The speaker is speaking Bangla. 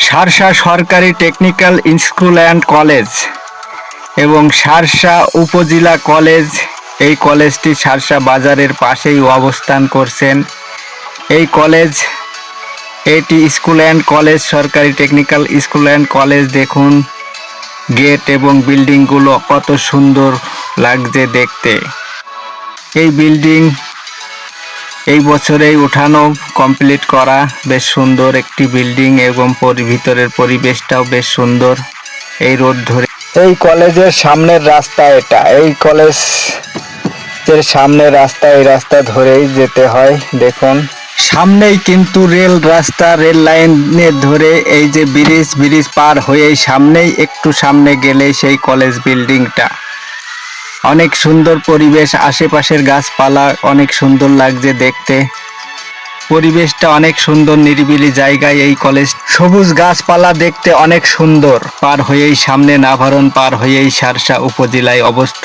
শার্শা সরকারি টেকনিক্যাল স্কুল অ্যান্ড কলেজ এবং শার্শা উপজেলা কলেজ। এই কলেজটি শার্শা বাজারের পাশেই অবস্থান করছেন। এই কলেজ, এটি স্কুল অ্যান্ড কলেজ, সরকারি টেকনিক্যাল স্কুল অ্যান্ড কলেজ। দেখুন গেট এবং বিল্ডিংগুলো কত সুন্দর লাগছে দেখতে। এই বিল্ডিং এই বছরেই উঠানো, কমপ্লিট করা। বেশ সুন্দর একটি বিল্ডিং এবং ভিতরের পরিবেশটাও বেশ সুন্দর। এই রোড ধরে এই কলেজের সামনের রাস্তা, এটা এই কলেজের সামনের রাস্তা, এই রাস্তা ধরেই যেতে হয়। দেখুন সামনেই কিন্তু রেল রাস্তা, রেল লাইনের ধরে এই যে ব্রিজ পার হয়েই সামনেই, একটু সামনে গেলেই সেই কলেজ বিল্ডিংটা। অনেক সুন্দর পরিবেশ, আশেপাশের গাছপালা অনেক সুন্দর লাগছে দেখতে। পরিবেশটা অনেক সুন্দর, নিরিবিলি জায়গায় এই কলেজ। সবুজ গাছপালা দেখতে অনেক সুন্দর। পার হয়েই সামনে নাভারণ, পার হয়েই শার্শা উপজেলায় অবস্থান।